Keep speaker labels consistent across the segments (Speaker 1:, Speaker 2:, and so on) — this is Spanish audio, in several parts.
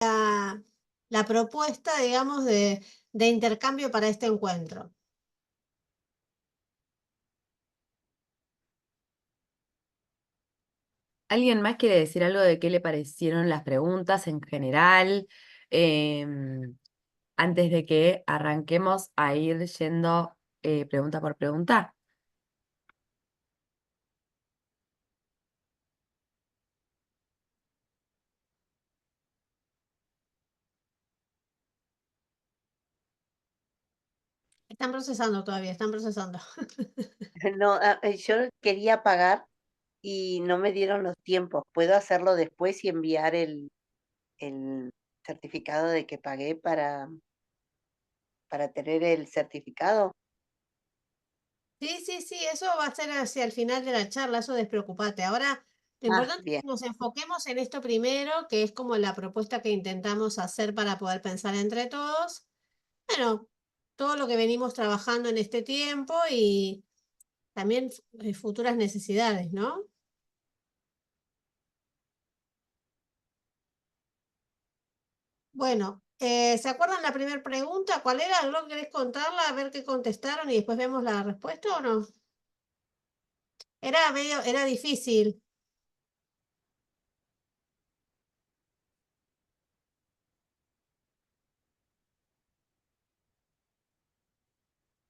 Speaker 1: la propuesta, digamos, de intercambio para este encuentro.
Speaker 2: ¿Alguien más quiere decir algo de qué le parecieron las preguntas en general? Em, Antes de que arranquemos a ir yendo pregunta por pregunta.
Speaker 1: Están procesando todavía, están procesando.
Speaker 3: No, yo quería pagar y no me dieron los tiempos. ¿Puedo hacerlo después y enviar el certificado de que pagué para tener el certificado?
Speaker 1: Sí, sí, sí, eso va a ser hacia el final de la charla, eso despreocupate. Ahora, lo
Speaker 3: Ah,
Speaker 1: importante es
Speaker 3: bien.
Speaker 1: que nos enfoquemos en esto primero, que es como la propuesta que intentamos hacer para poder pensar entre todos. Bueno, todo lo que venimos trabajando en este tiempo y también futuras necesidades, ¿no? Bueno, ¿se acuerdan la primera pregunta? ¿Cuál era? ¿Algo querés contarla? A ver qué contestaron y después vemos la respuesta o no. Era difícil.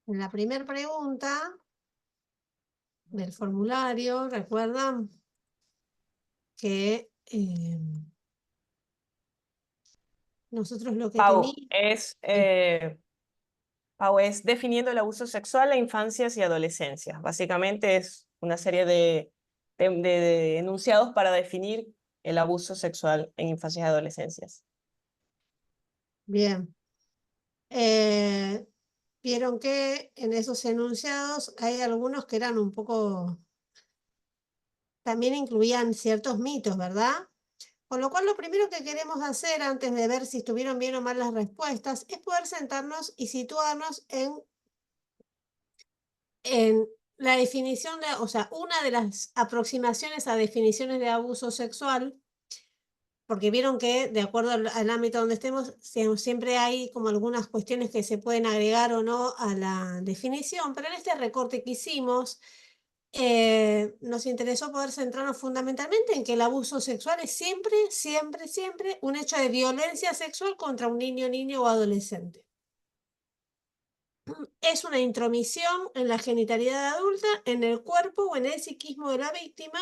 Speaker 1: En la primera pregunta del formulario, recuerdan que nosotros lo que
Speaker 4: Pau,
Speaker 1: teníamos...
Speaker 4: es definiendo el abuso sexual en infancias y adolescencias. Básicamente es una serie de enunciados para definir el abuso sexual en infancias y adolescencias.
Speaker 1: Bien. Eh, vieron que en esos enunciados hay algunos que eran un poco... También incluían ciertos mitos, ¿verdad? Con lo cual, lo primero que queremos hacer antes de ver si estuvieron bien o mal las respuestas es poder sentarnos y situarnos en la definición de, o sea, una de las aproximaciones a definiciones de abuso sexual, porque vieron que de acuerdo al ámbito donde estemos, siempre hay como algunas cuestiones que se pueden agregar o no a la definición, pero en este recorte que hicimos, nos interesó poder centrarnos fundamentalmente en que el abuso sexual es siempre, siempre, siempre un hecho de violencia sexual contra un niño, niña o adolescente. Es una intromisión en la genitalidad adulta, en el cuerpo o en el psiquismo de la víctima.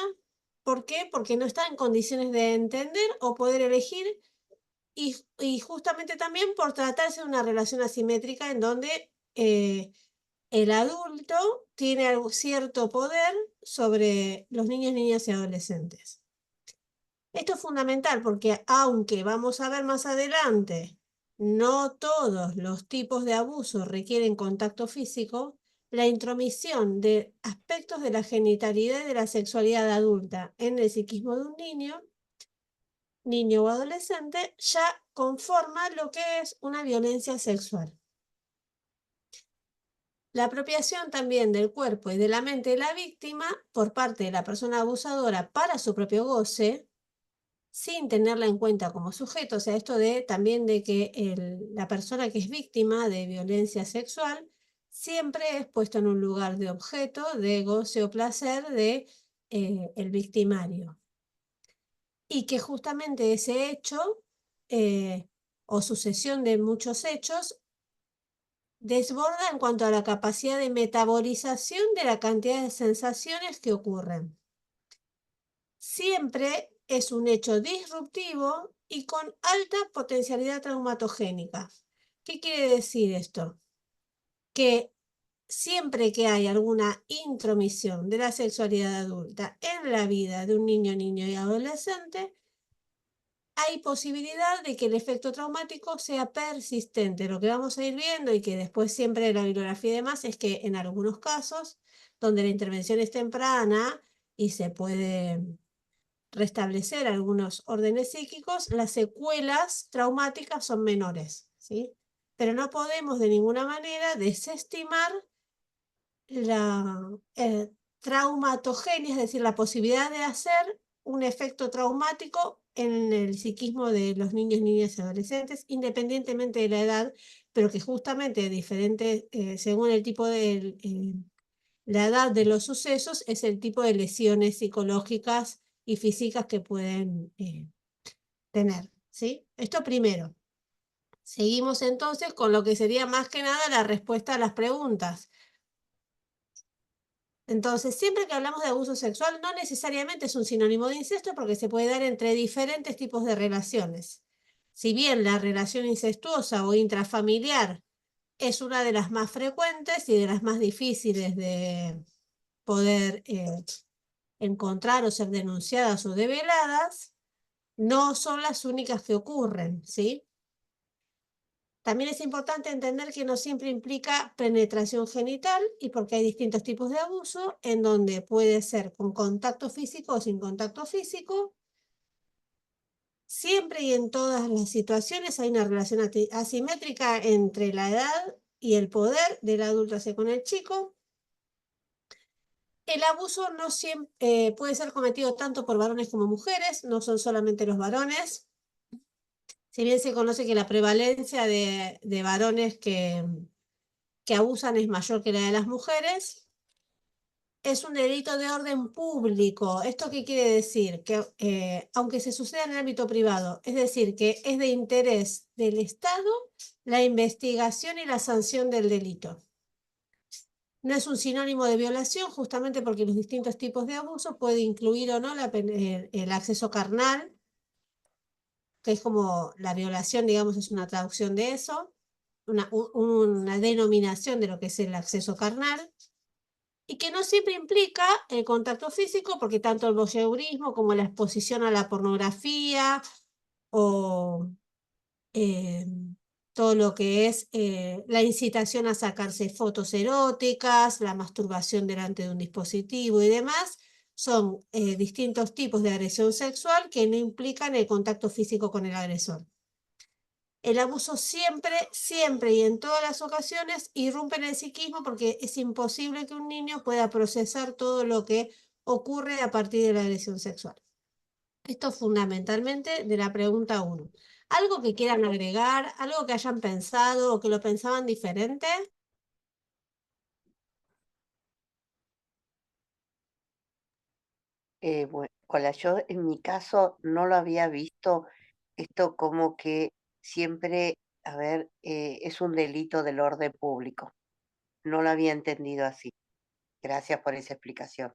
Speaker 1: ¿Por qué? Porque no está en condiciones de entender o poder elegir y justamente también por tratarse de una relación asimétrica en donde el adulto tiene cierto poder sobre los niños, niñas y adolescentes. Esto es fundamental porque aunque vamos a ver más adelante, no todos los tipos de abuso requieren contacto físico, la intromisión de aspectos de la genitalidad y de la sexualidad adulta en el psiquismo de un niño, niño o adolescente, ya conforma lo que es una violencia sexual. La apropiación también del cuerpo y de la mente de la víctima por parte de la persona abusadora para su propio goce, sin tenerla en cuenta como sujeto, o sea, esto de también de que la persona que es víctima de violencia sexual siempre es puesto en un lugar de objeto, de goce o placer de el victimario. Y que justamente ese hecho o sucesión de muchos hechos desborda en cuanto a la capacidad de metabolización de la cantidad de sensaciones que ocurren. Siempre es un hecho disruptivo y con alta potencialidad traumatogénica. ¿Qué quiere decir esto? Que siempre que hay alguna intromisión de la sexualidad adulta en la vida de un niño, niño y adolescente, hay posibilidad de que el efecto traumático sea persistente. Lo que vamos a ir viendo y que después siempre la bibliografía y demás es que en algunos casos donde la intervención es temprana y se puede restablecer algunos órdenes psíquicos, las secuelas traumáticas son menores, ¿sí? Pero no podemos de ninguna manera desestimar la traumatogenia, es decir, la posibilidad de hacer un efecto traumático en el psiquismo de los niños, niñas y adolescentes, independientemente de la edad, pero que justamente diferente, según el tipo de la edad de los sucesos, es el tipo de lesiones psicológicas y físicas que pueden tener, ¿sí? Esto primero. Seguimos entonces con lo que sería más que nada la respuesta a las preguntas. Entonces, siempre que hablamos de abuso sexual, no necesariamente es un sinónimo de incesto porque se puede dar entre diferentes tipos de relaciones. Si bien la relación incestuosa o intrafamiliar es una de las más frecuentes y de las más difíciles de poder encontrar o ser denunciadas o develadas, no son las únicas que ocurren, ¿sí? También es importante entender que no siempre implica penetración genital y porque hay distintos tipos de abuso en donde puede ser con contacto físico o sin contacto físico. Siempre y en todas las situaciones hay una relación asimétrica entre la edad y el poder del adulto hacia con el chico. El abuso no siempre puede ser cometido tanto por varones como mujeres, no son solamente los varones. Si bien se conoce que la prevalencia de varones que abusan es mayor que la de las mujeres, es un delito de orden público. ¿Esto qué quiere decir? Que aunque se suceda en el ámbito privado, es decir, que es de interés del Estado la investigación y la sanción del delito. No es un sinónimo de violación, justamente porque los distintos tipos de abuso puede incluir o no el acceso carnal, que es como la violación, digamos, es una traducción de eso, una denominación de lo que es el acceso carnal, y que no siempre implica el contacto físico, porque tanto el voyeurismo como la exposición a la pornografía o todo lo que es la incitación a sacarse fotos eróticas, la masturbación delante de un dispositivo y demás, son distintos tipos de agresión sexual que no implican el contacto físico con el agresor. El abuso siempre, siempre y en todas las ocasiones irrumpe en el psiquismo porque es imposible que un niño pueda procesar todo lo que ocurre a partir de la agresión sexual. Esto fundamentalmente de la pregunta 1. ¿Algo que quieran agregar? ¿Algo que hayan pensado o que lo pensaban diferente?
Speaker 3: Bueno, Cola, yo en mi caso no lo había visto esto como que siempre, a ver, es un delito del orden público. No lo había entendido así. Gracias por esa explicación.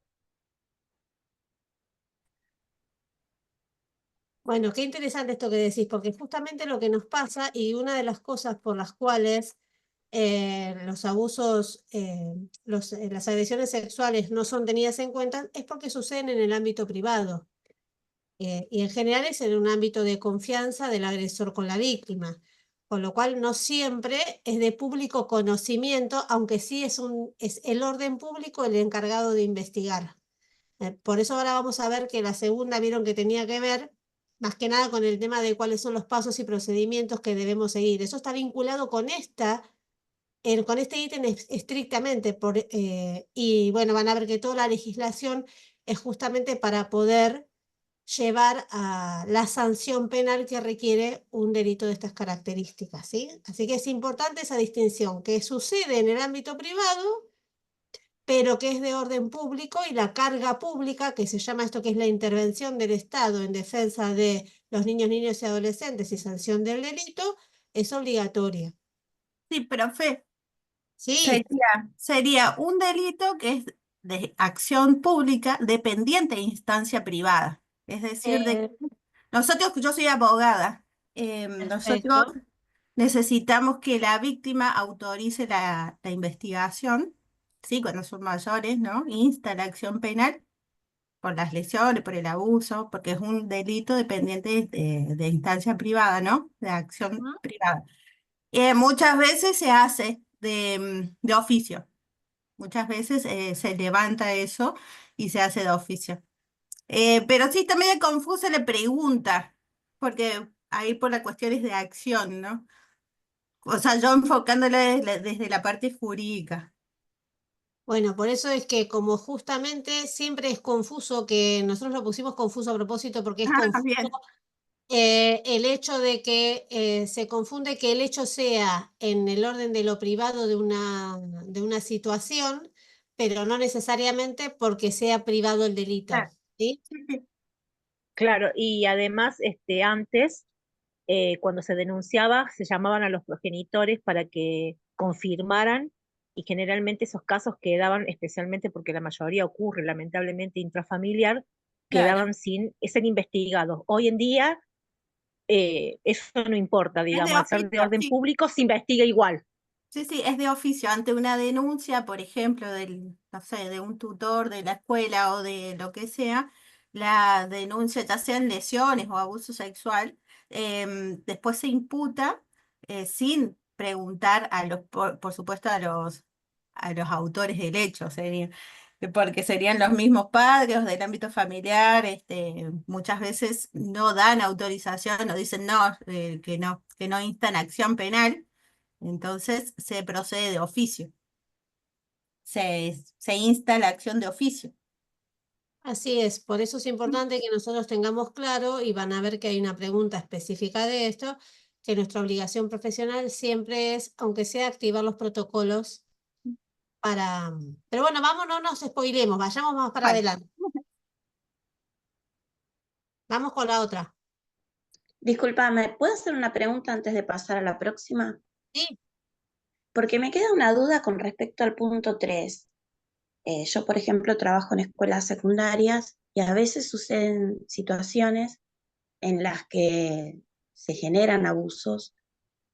Speaker 1: Bueno, qué interesante esto que decís, porque justamente lo que nos pasa y una de las cosas por las cuales los abusos, las agresiones sexuales no son tenidas en cuenta es porque suceden en el ámbito privado. Y en general es en un ámbito de confianza del agresor con la víctima, con lo cual no siempre es de público conocimiento, aunque sí es el orden público el encargado de investigar. Por eso ahora vamos a ver que la segunda vieron que tenía que ver más que nada con el tema de cuáles son los pasos y procedimientos que debemos seguir. Eso está vinculado con con este ítem estrictamente, y bueno, van a ver que toda la legislación es justamente para poder llevar a la sanción penal que requiere un delito de estas características, ¿sí? Así que es importante esa distinción, que sucede en el ámbito privado, pero que es de orden público y la carga pública, que se llama esto que es la intervención del Estado en defensa de los niños, niñas y adolescentes y sanción del delito, es obligatoria.
Speaker 5: Sí, profe,
Speaker 1: Sí,
Speaker 5: sería un delito que es de acción pública dependiente de instancia privada. Es decir,
Speaker 1: eh,
Speaker 5: nosotros, yo soy abogada, nosotros
Speaker 1: perfecto.
Speaker 5: necesitamos que la víctima autorice la investigación, sí, cuando son mayores, ¿no? Insta la acción penal por las lesiones, por el abuso, porque es un delito dependiente de instancia privada, ¿no? De acción
Speaker 1: Ujú.
Speaker 5: privada. Muchas veces se hace de oficio, muchas veces se levanta eso y se hace de oficio. Pero sí está medio confusa la pregunta, porque ahí por las cuestiones de acción, ¿no? O sea, yo enfocándola desde la parte jurídica.
Speaker 1: Bueno, por eso es que como justamente siempre es confuso, que nosotros lo pusimos confuso a propósito porque es
Speaker 5: Ah,
Speaker 1: confuso
Speaker 5: bien.
Speaker 1: El hecho de que se confunde que el hecho sea en el orden de lo privado de una situación, pero no necesariamente porque sea privado el delito,
Speaker 6: Claro,
Speaker 1: ¿sí?
Speaker 5: Sí, sí.
Speaker 6: claro, y además antes, cuando se denunciaba, se llamaban a los progenitores para que confirmaran y generalmente esos casos quedaban, especialmente porque la mayoría ocurre lamentablemente intrafamiliar,
Speaker 5: Claro.
Speaker 6: quedaban sin ser investigados. Hoy en día eso no importa,
Speaker 5: Es de
Speaker 6: digamos, al ser de
Speaker 5: oficio,
Speaker 6: orden
Speaker 5: sí.
Speaker 6: público se investiga igual.
Speaker 5: Sí, sí, es de oficio. Ante una denuncia, por ejemplo, no sé, de un tutor de la escuela o de lo que sea, la denuncia, ya sean lesiones o abuso sexual, después se imputa sin preguntar por supuesto, a los autores del hecho, porque serían los mismos padres o del ámbito familiar, muchas veces no dan autorización o dicen no, que no instan acción penal. Entonces se procede de oficio, se insta la acción de oficio.
Speaker 1: Así es, por eso es importante que nosotros tengamos claro, y van a ver que hay una pregunta específica de esto, que nuestra obligación profesional siempre es, aunque sea activar los protocolos para... Pero bueno, vamos, no nos spoilemos, vayamos más para
Speaker 5: Bueno,
Speaker 1: adelante. Vamos con la otra.
Speaker 7: Discúlpame, ¿puedo hacer una pregunta antes de pasar a la próxima?
Speaker 1: Sí,
Speaker 7: Porque me queda una duda con respecto al punto 3. Yo, por ejemplo, trabajo en escuelas secundarias y a veces suceden situaciones en las que se generan abusos,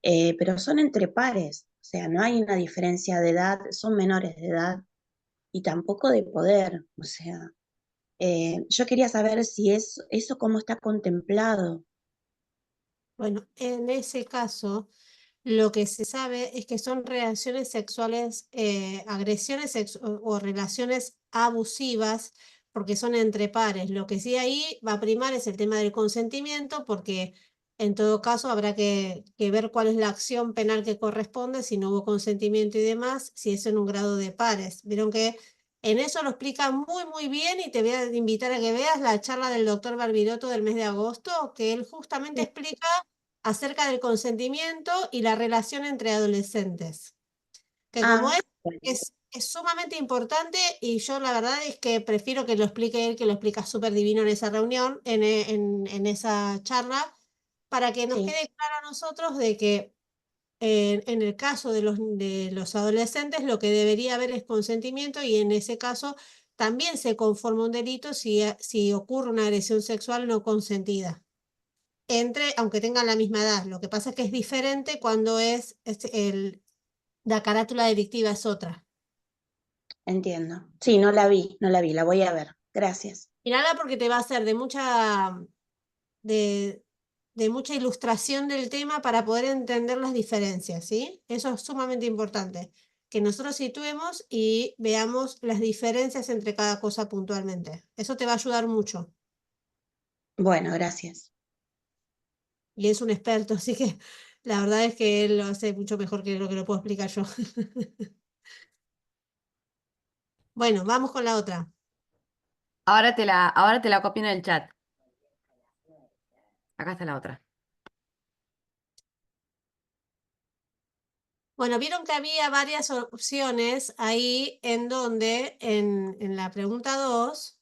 Speaker 7: pero son entre pares, o sea, no hay una diferencia de edad, son menores de edad y tampoco de poder, o sea, yo quería saber si eso cómo está contemplado.
Speaker 1: bueno, en ese caso, lo que se sabe es que son relaciones sexuales, agresiones o relaciones abusivas, porque son entre pares. Lo que sí ahí va a primar es el tema del consentimiento, porque en todo caso habrá que ver cuál es la acción penal que corresponde, si no hubo consentimiento y demás, si es en un grado de pares. Vieron que en eso lo explica muy, muy bien y te voy a invitar a que veas la charla del doctor Barbirotto del mes de agosto, que él justamente
Speaker 5: sí.
Speaker 1: explica acerca del consentimiento y la relación entre adolescentes, que como
Speaker 7: Ah, bueno,
Speaker 1: es sumamente importante y yo la verdad es que prefiero que lo explique él, que lo explica súper divino en esa reunión, en esa charla, para que nos
Speaker 7: sí.
Speaker 1: quede claro a nosotros de que en el caso de los adolescentes lo que debería haber es consentimiento y en ese caso también se conforma un delito si ocurre una agresión sexual no consentida aunque tengan la misma edad. Lo que pasa es que es diferente cuando la carátula delictiva es otra.
Speaker 7: Entiendo. Sí, no la vi, la voy a ver. Gracias.
Speaker 1: Mirala porque te va a hacer de, de mucha ilustración del tema para poder entender las diferencias, ¿sí? Eso es sumamente importante, que nosotros situemos y veamos las diferencias entre cada cosa puntualmente. Eso te va a ayudar mucho.
Speaker 7: Bueno, gracias.
Speaker 1: Y es un experto, así que la verdad es que él lo hace mucho mejor que lo puedo explicar yo. Bueno, vamos con la otra.
Speaker 2: Ahora te la copio en el chat. Acá está la otra.
Speaker 1: Bueno, vieron que había varias opciones ahí en donde en la pregunta 2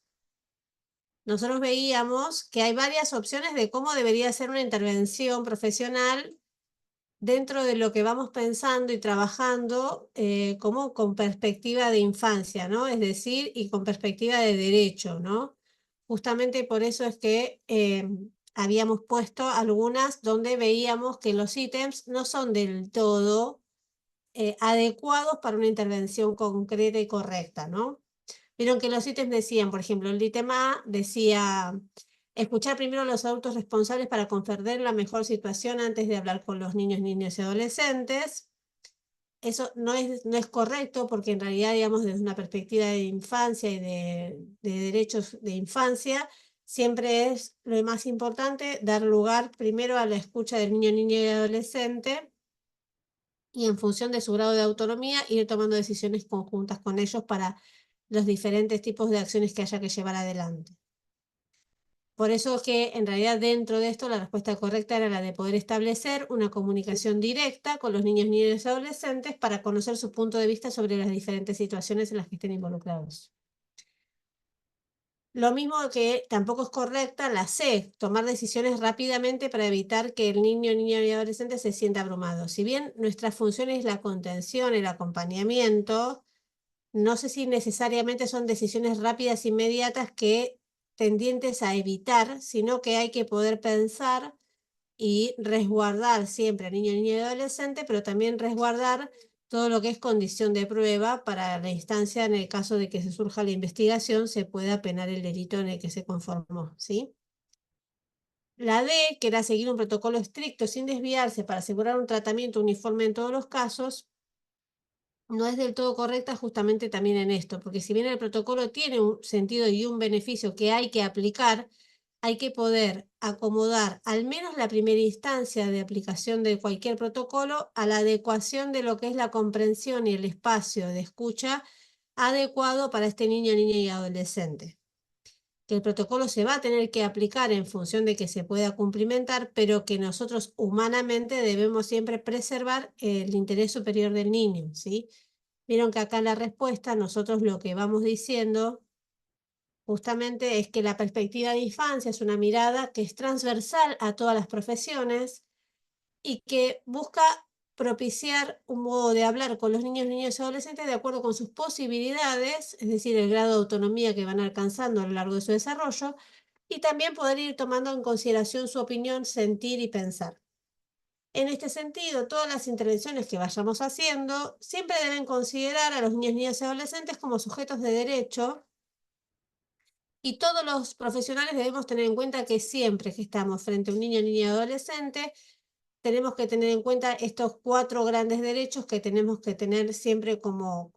Speaker 1: nosotros veíamos que hay varias opciones de cómo debería ser una intervención profesional dentro de lo que vamos pensando y trabajando como con perspectiva de infancia, ¿no? Es decir, y con perspectiva de derecho, ¿no? Justamente por eso es que habíamos puesto algunas donde veíamos que los ítems no son del todo adecuados para una intervención concreta y correcta, ¿no? Vieron que los ítems decían, por ejemplo, el ítem A decía, escuchar primero a los adultos responsables para comprender la mejor situación antes de hablar con los niños, niñas y adolescentes. Eso no es correcto porque en realidad, digamos, desde una perspectiva de infancia y de derechos de infancia, siempre es lo más importante dar lugar primero a la escucha del niño, niña y adolescente y en función de su grado de autonomía ir tomando decisiones conjuntas con ellos para los diferentes tipos de acciones que haya que llevar adelante. Por eso que en realidad dentro de esto la respuesta correcta era la de poder establecer una comunicación directa con los niños, niñas y adolescentes para conocer su punto de vista sobre las diferentes situaciones en las que estén involucrados. Lo mismo que tampoco es correcta la C, tomar decisiones rápidamente para evitar que el niño, niña y adolescente se sienta abrumado. Si bien nuestra función es la contención, el acompañamiento, no sé si necesariamente son decisiones rápidas, inmediatas, que tendientes a evitar, sino que hay que poder pensar y resguardar siempre a niño, niña y adolescente, pero también resguardar todo lo que es condición de prueba para la instancia en el caso de que se surja la investigación, se pueda penar el delito en el que se conformó, ¿sí? La D, que era seguir un protocolo estricto sin desviarse para asegurar un tratamiento uniforme en todos los casos, no es del todo correcta justamente también en esto, porque si bien el protocolo tiene un sentido y un beneficio que hay que aplicar, hay que poder acomodar al menos la primera instancia de aplicación de cualquier protocolo a la adecuación de lo que es la comprensión y el espacio de escucha adecuado para este niño, niña y adolescente. Que el protocolo se va a tener que aplicar en función de que se pueda cumplimentar, pero que nosotros humanamente debemos siempre preservar el interés superior del niño, ¿sí? Vieron que acá en la respuesta nosotros lo que vamos diciendo justamente es que la perspectiva de infancia es una mirada que es transversal a todas las profesiones y que busca propiciar un modo de hablar con los niños, niñas y adolescentes de acuerdo con sus posibilidades, es decir, el grado de autonomía que van alcanzando a lo largo de su desarrollo, y también poder ir tomando en consideración su opinión, sentir y pensar. En este sentido, todas las intervenciones que vayamos haciendo siempre deben considerar a los niños, niñas y adolescentes como sujetos de derecho, y todos los profesionales debemos tener en cuenta que siempre que estamos frente a un niño, niña y adolescente, tenemos que tener en cuenta estos 4 grandes derechos que tenemos que tener siempre como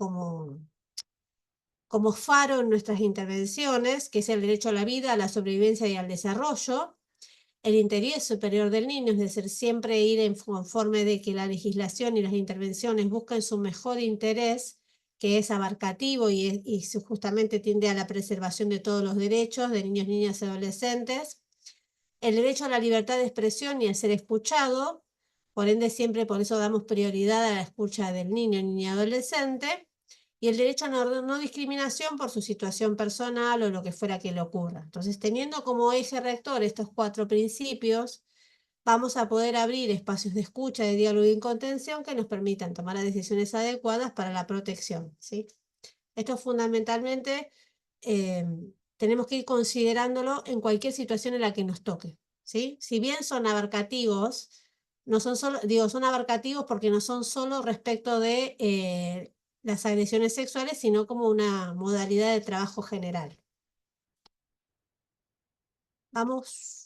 Speaker 1: faro en nuestras intervenciones, que es el derecho a la vida, a la sobrevivencia y al desarrollo, el interés superior del niño, es decir, siempre ir en conforme de que la legislación y las intervenciones busquen su mejor interés, que es abarcativo y justamente tiende a la preservación de todos los derechos de niños, niñas y adolescentes. El derecho a la libertad de expresión y a ser escuchado, por ende siempre por eso damos prioridad a la escucha del niño, niña y adolescente, y el derecho a no discriminación por su situación personal o lo que fuera que le ocurra. Entonces, teniendo como eje rector estos 4 principios, vamos a poder abrir espacios de escucha, de diálogo y contención que nos permitan tomar las decisiones adecuadas para la protección, ¿sí? Esto fundamentalmente tenemos que ir considerándolo en cualquier situación en la que nos toque, ¿sí? Si bien son abarcativos, no son solo, digo, son abarcativos porque no son solo respecto de las agresiones sexuales, sino como una modalidad de trabajo general. Vamos.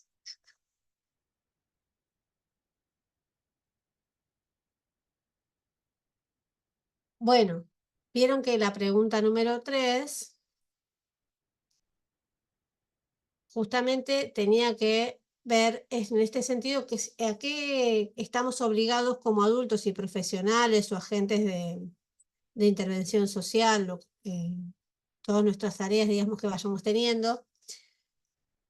Speaker 1: Bueno, vieron que la pregunta número 3 justamente tenía que ver en este sentido que a qué estamos obligados como adultos y profesionales o agentes de intervención social, todas nuestras tareas, digamos, que vayamos teniendo,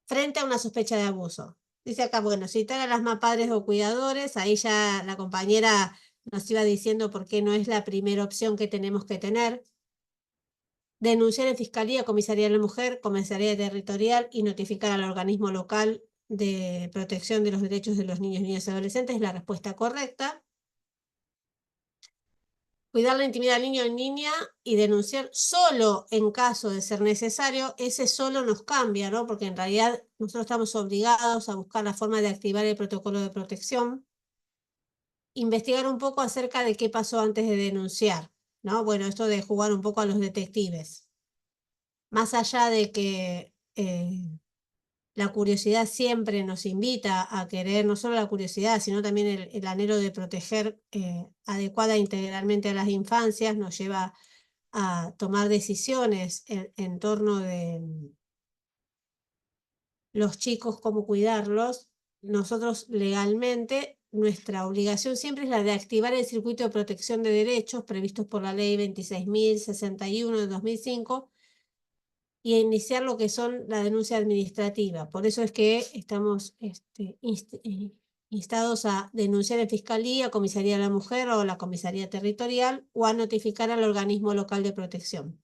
Speaker 1: frente a una sospecha de abuso. Dice acá, bueno, citar a las padres o cuidadores, ahí ya la compañera nos iba diciendo por qué no es la primera opción que tenemos que tener. Denunciar en Fiscalía, Comisaría de la Mujer, Comisaría Territorial y notificar al organismo local de protección de los derechos de los niños, niñas y adolescentes es la respuesta correcta. Cuidar la intimidad del niño o niña y denunciar solo en caso de ser necesario, ese solo nos cambia, ¿no? Porque en realidad nosotros estamos obligados a buscar la forma de activar el protocolo de protección. Investigar un poco acerca de qué pasó antes de denunciar, ¿no? Bueno, esto de jugar un poco a los detectives. Más allá de que la curiosidad siempre nos invita a querer, no solo la curiosidad, sino también el anhelo de proteger adecuada e integralmente a las infancias, nos lleva a tomar decisiones en torno de los chicos, cómo cuidarlos. Nosotros legalmente, nuestra obligación siempre es la de activar el circuito de protección de derechos previstos por la ley 26.061 de 2005, y iniciar lo que son la denuncia administrativa. Por eso es que estamos instados a denunciar en Fiscalía, Comisaría de la Mujer o la Comisaría Territorial, o a notificar al organismo local de protección.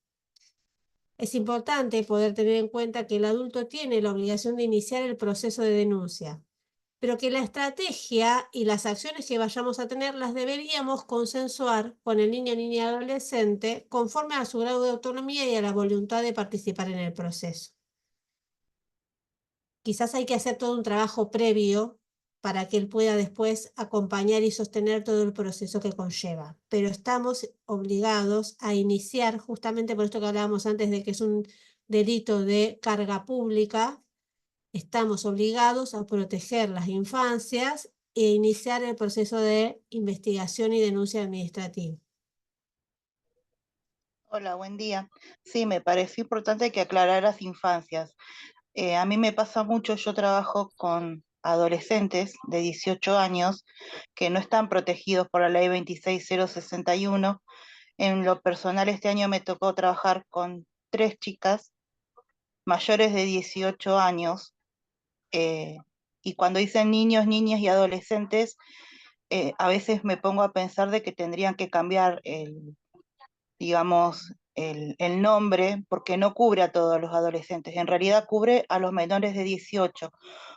Speaker 1: Es importante poder tener en cuenta que el adulto tiene la obligación de iniciar el proceso de denuncia, pero que la estrategia y las acciones que vayamos a tener las deberíamos consensuar con el niño, niña y adolescente conforme a su grado de autonomía y a la voluntad de participar en el proceso. Quizás hay que hacer todo un trabajo previo para que él pueda después acompañar y sostener todo el proceso que conlleva, pero estamos obligados a iniciar, justamente por esto que hablábamos antes de que es un delito de carga pública, estamos obligados a proteger las infancias e iniciar el proceso de investigación y denuncia administrativa.
Speaker 8: Hola, buen día. Sí, me pareció importante que aclararas infancias. A mí me pasa mucho, yo trabajo con adolescentes de 18 años que no están protegidos por la ley 26061. En lo personal, este año me tocó trabajar con 3 chicas mayores de 18 años. Y cuando dicen niños, niñas y adolescentes, a veces me pongo a pensar de que tendrían que cambiar digamos, el nombre, porque no cubre a todos los adolescentes, en realidad cubre a los menores de 18,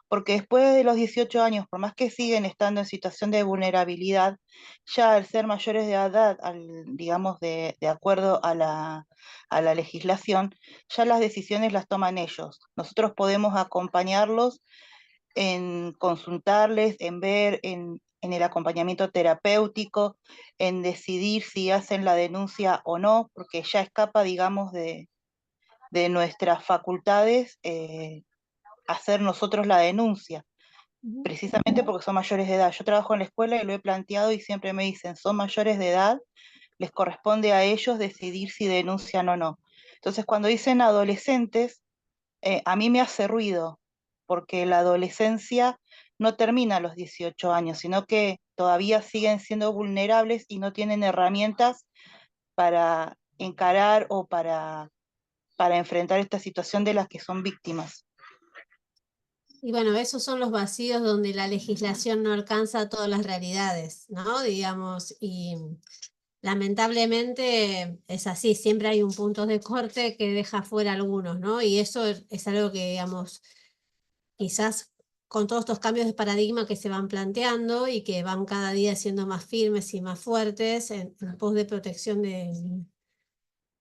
Speaker 8: porque después de los 18 años, por más que siguen estando en situación de vulnerabilidad, ya al ser mayores de edad, digamos, de acuerdo a la legislación, ya las decisiones las toman ellos. Nosotros podemos acompañarlos en consultarles, en ver, en el acompañamiento terapéutico, en decidir si hacen la denuncia o no, porque ya escapa, digamos, de nuestras facultades hacer nosotros la denuncia, precisamente porque son mayores de edad. Yo trabajo en la escuela y lo he planteado y siempre me dicen, son mayores de edad, les corresponde a ellos decidir si denuncian o no. Entonces, cuando dicen adolescentes, a mí me hace ruido, porque la adolescencia no termina a los 18 años, sino que todavía siguen siendo vulnerables y no tienen herramientas para encarar o para enfrentar esta situación de las que son víctimas.
Speaker 1: Y bueno, esos son los vacíos donde la legislación no alcanza todas las realidades, ¿no? Digamos, y lamentablemente es así, siempre hay un punto de corte que deja fuera algunos, ¿no? Y eso es algo que, digamos, quizás con todos estos cambios de paradigma que se van planteando y que van cada día siendo más firmes y más fuertes en pos de protección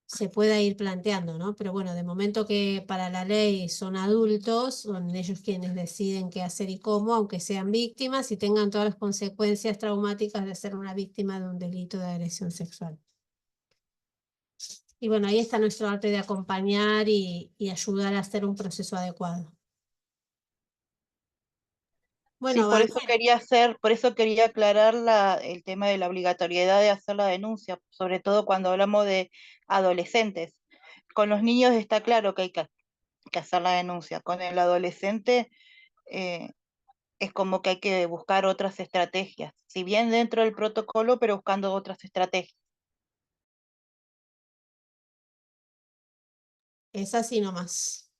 Speaker 1: se pueda ir planteando, ¿no? Pero bueno, de momento que para la ley son adultos, son ellos quienes deciden qué hacer y cómo, aunque sean víctimas y tengan todas las consecuencias traumáticas de ser una víctima de un delito de agresión sexual. Y bueno, ahí está nuestro arte de acompañar y ayudar a hacer un proceso adecuado. Bueno,
Speaker 8: Sí, por eso quería aclarar el tema de la obligatoriedad de hacer la denuncia, sobre todo cuando hablamos de adolescentes. Con los niños está claro que hay que hacer la denuncia. Con el adolescente es como que hay que buscar otras estrategias, si bien dentro del protocolo, pero buscando otras estrategias.
Speaker 1: es así nomás.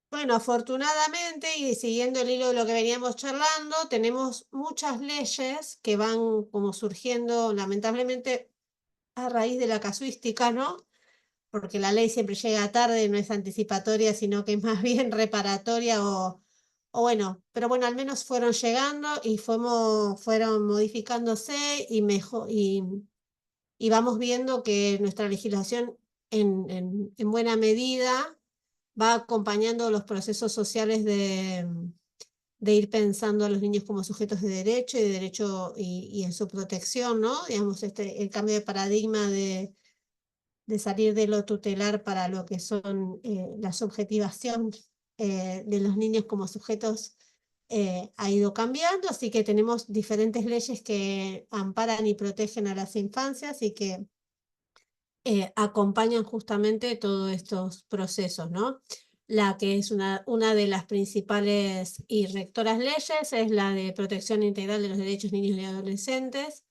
Speaker 1: Bueno, afortunadamente y siguiendo el hilo de lo que veníamos charlando, tenemos muchas leyes que van como surgiendo lamentablemente a raíz de la casuística, ¿no? Porque la ley siempre llega tarde, no es anticipatoria, sino que es más bien reparatoria o bueno, pero bueno, al menos fueron llegando y fueron modificándose y vamos viendo que nuestra legislación en buena medida va acompañando los procesos sociales de ir pensando a los niños como sujetos de derecho y en su protección, ¿no? Digamos, el cambio de paradigma de salir de lo tutelar para lo que son la subjetivación de los niños como sujetos ha ido cambiando, así que tenemos diferentes leyes que amparan y protegen a las infancias y que acompañan justamente todos estos procesos, ¿no? La que es una de las principales y rectoras leyes es la de protección integral de los derechos niños y adolescentes,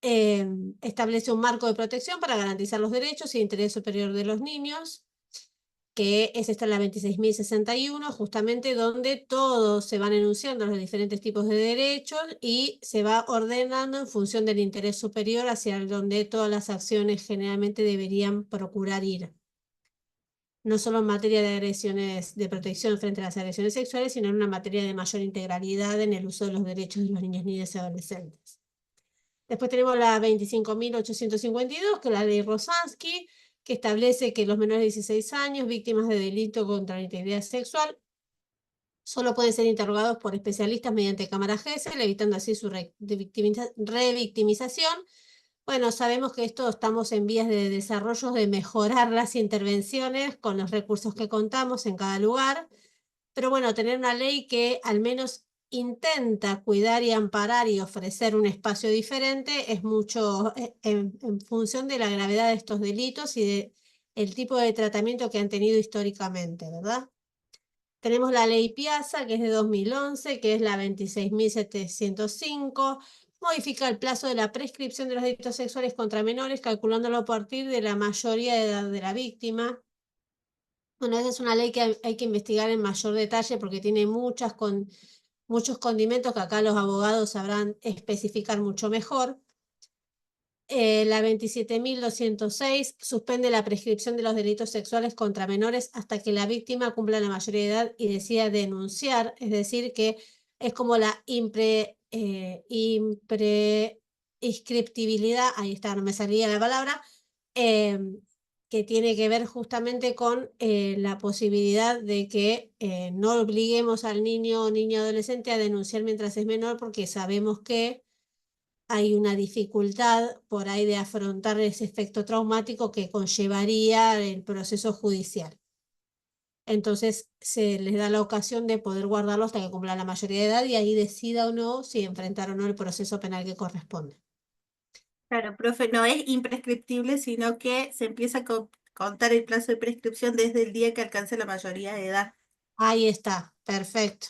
Speaker 1: Establece un marco de protección para garantizar los derechos y interés superior de los niños, que es esta la 26.061, justamente donde todos se van enunciando los diferentes tipos de derechos y se va ordenando en función del interés superior hacia donde todas las acciones generalmente deberían procurar ir. No solo en materia de agresiones, de protección frente a las agresiones sexuales, sino en una materia de mayor integralidad en el uso de los derechos de los niños, niñas y adolescentes. Después tenemos la 25.852, que es la ley Rosansky, que establece que los menores de 16 años, víctimas de delito contra la integridad sexual, solo pueden ser interrogados por especialistas mediante cámara GESEL, evitando así su revictimización. Bueno, sabemos que esto estamos en vías de desarrollo de mejorar las intervenciones con los recursos que contamos en cada lugar, pero bueno, tener una ley que al menos intenta cuidar y amparar y ofrecer un espacio diferente es mucho en función de la gravedad de estos delitos y del tipo de tratamiento que han tenido históricamente, ¿verdad? Tenemos la ley Piazza, que es de 2011, que es la 26.705, modifica el plazo de la prescripción de los delitos sexuales contra menores, calculándolo a partir de la mayoría de edad de la víctima. Bueno, esa es una ley que hay que investigar en mayor detalle porque tiene muchos condimentos que acá los abogados sabrán especificar mucho mejor. La 27.206 suspende la prescripción de los delitos sexuales contra menores hasta que la víctima cumpla la mayoría de edad y decida denunciar, es decir, que es como la imprescriptibilidad, ahí está, no me salía la palabra, que tiene que ver justamente con la posibilidad de que no obliguemos al niño o niña adolescente a denunciar mientras es menor, porque sabemos que hay una dificultad por ahí de afrontar ese efecto traumático que conllevaría el proceso judicial. Entonces se les da la ocasión de poder guardarlo hasta que cumpla la mayoría de edad y ahí decida o no si enfrentar o no el proceso penal que corresponde.
Speaker 5: Claro, profe, no es imprescriptible, sino que se empieza a contar el plazo de prescripción desde el día que alcance la mayoría de edad.
Speaker 1: Ahí está, perfecto.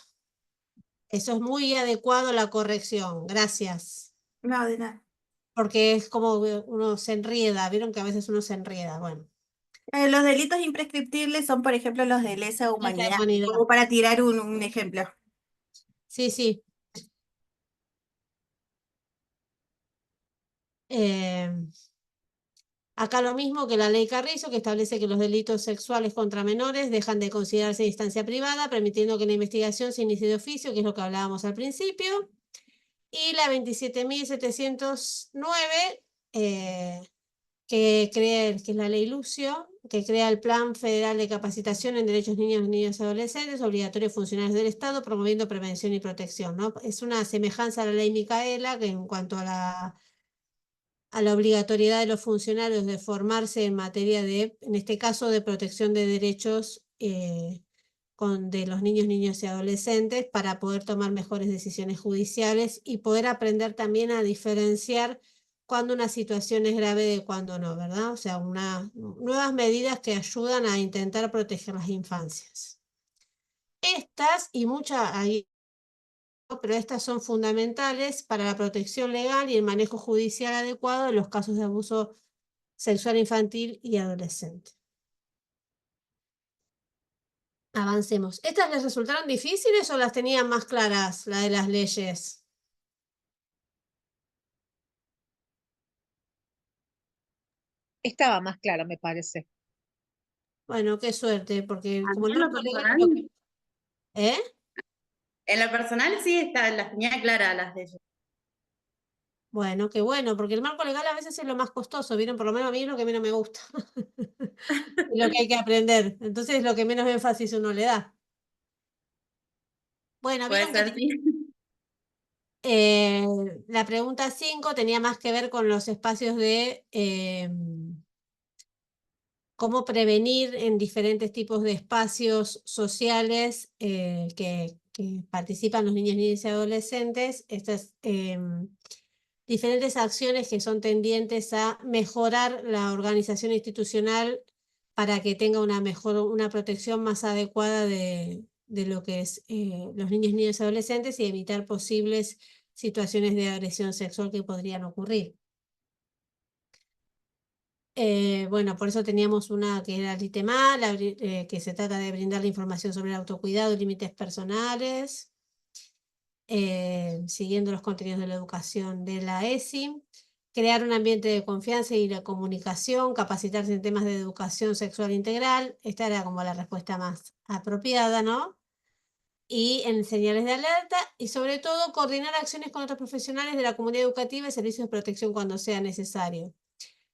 Speaker 1: Eso es muy adecuado la corrección, gracias.
Speaker 5: No, de nada.
Speaker 1: Porque es como que uno se enrieda, vieron que a veces uno se enrieda, bueno.
Speaker 5: Los delitos imprescriptibles son, por ejemplo, los de lesa humanidad,
Speaker 1: humanidad.
Speaker 5: como para tirar un ejemplo.
Speaker 1: Sí, sí. Acá lo mismo que la ley Carrizo, que establece que los delitos sexuales contra menores dejan de considerarse instancia privada, permitiendo que la investigación se inicie de oficio, que es lo que hablábamos al principio. Y la 27.709, que es la ley Lucio, que crea el Plan Federal de Capacitación en Derechos Niños, Niñas y Adolescentes, obligatorio a funcionarios del Estado, promoviendo prevención y protección, ¿no? Es una semejanza a la ley Micaela, que en cuanto a la obligatoriedad de los funcionarios de formarse en materia de, en este caso, de protección de derechos de los niños, niñas y adolescentes para poder tomar mejores decisiones judiciales y poder aprender también a diferenciar cuando una situación es grave de cuando no, ¿verdad? O sea, nuevas medidas que ayudan a intentar proteger las infancias. Estas y muchas, pero estas son fundamentales para la protección legal y el manejo judicial adecuado de los casos de abuso sexual infantil y adolescente. Avancemos. ¿Estas les resultaron difíciles o las tenían más claras, la de las leyes?
Speaker 6: Estaba más claro, me parece.
Speaker 1: Bueno, qué suerte, porque
Speaker 9: A
Speaker 1: como
Speaker 9: mí
Speaker 1: el
Speaker 9: en lo
Speaker 1: marco legal...
Speaker 9: personal,
Speaker 1: ¿Eh?
Speaker 9: en lo personal sí, las tenía claras las de ellos.
Speaker 1: Bueno, qué bueno, porque el marco legal a veces es lo más costoso, ¿vieron? Por lo menos a mí es lo que menos me gusta. Es lo que hay que aprender. Entonces es lo que menos énfasis uno le da. Bueno,
Speaker 9: Puede
Speaker 1: vieron que
Speaker 9: ser, sí.
Speaker 1: la pregunta 5 tenía más que ver con los espacios de cómo prevenir en diferentes tipos de espacios sociales que participan los niños, niñas y adolescentes. Estas diferentes acciones que son tendientes a mejorar la organización institucional para que tenga una protección más adecuada de lo que es los niños, niñas y adolescentes y evitar posibles situaciones de agresión sexual que podrían ocurrir. Bueno, por eso teníamos una que era el ITEMA, que se trata de brindar la información sobre el autocuidado y límites personales, siguiendo los contenidos de la educación de la ESI, crear un ambiente de confianza y la comunicación, capacitarse en temas de educación sexual integral, esta era como la respuesta más apropiada, ¿no? Y en señales de alerta y sobre todo coordinar acciones con otros profesionales de la comunidad educativa y servicios de protección cuando sea necesario.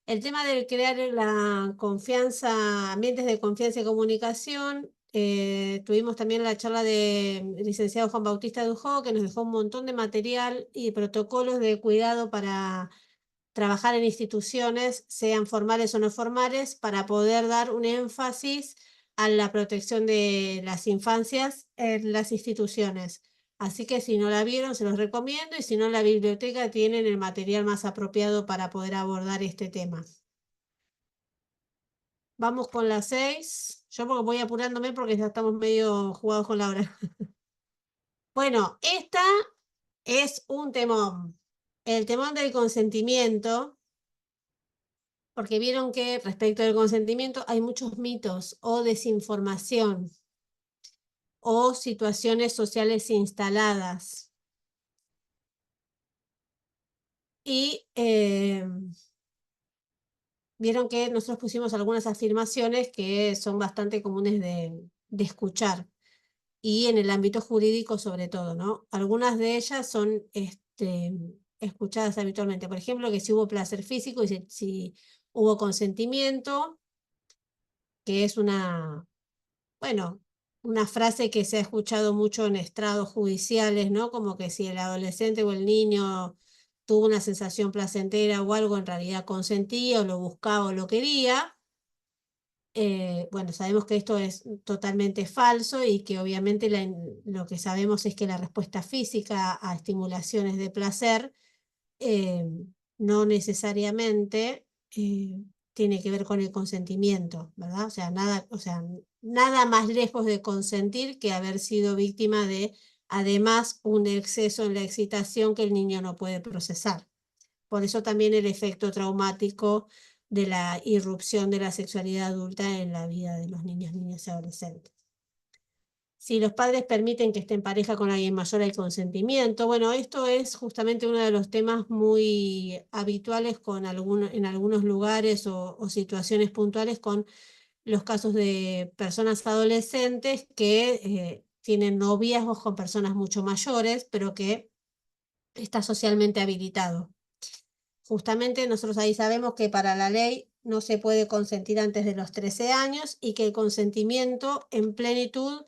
Speaker 1: El tema de crear la confianza, ambientes de confianza y comunicación, tuvimos también la charla del licenciado Juan Bautista Dujó, que nos dejó un montón de material y protocolos de cuidado para trabajar en instituciones, sean formales o no formales, para poder dar un énfasis a la protección de las infancias en las instituciones. Así que si no la vieron, se los recomiendo y si no, en la biblioteca tienen el material más apropiado para poder abordar este tema. Vamos con la 6. Yo porque voy apurándome porque ya estamos medio jugados con la hora. Bueno, esta es un temón. El temón del consentimiento, porque vieron que respecto del consentimiento hay muchos mitos o desinformación o situaciones sociales instaladas. Y vieron que nosotros pusimos algunas afirmaciones que son bastante comunes de escuchar. Y en el ámbito jurídico sobre todo, ¿no? Algunas de ellas son escuchadas habitualmente. Por ejemplo, que si hubo placer físico y si hubo consentimiento, que es bueno, una frase que se ha escuchado mucho en estrados judiciales, ¿no? Como que si el adolescente o el niño tuvo una sensación placentera o algo, en realidad consentía o lo buscaba o lo quería. Bueno, sabemos que esto es totalmente falso y que obviamente lo que sabemos es que la respuesta física a estimulaciones de placer no necesariamente tiene que ver con el consentimiento, ¿verdad? O sea, nada más lejos de consentir que haber sido víctima de, además, un exceso en la excitación que el niño no puede procesar. Por eso también el efecto traumático de la irrupción de la sexualidad adulta en la vida de los niños, niñas y adolescentes. Si los padres permiten que esté en pareja con alguien mayor al consentimiento, bueno, esto es justamente uno de los temas muy habituales en algunos lugares o situaciones puntuales con los casos de personas adolescentes que tienen noviazgos con personas mucho mayores, pero que está socialmente habilitado. Justamente nosotros ahí sabemos que para la ley no se puede consentir antes de los 13 años y que el consentimiento en plenitud,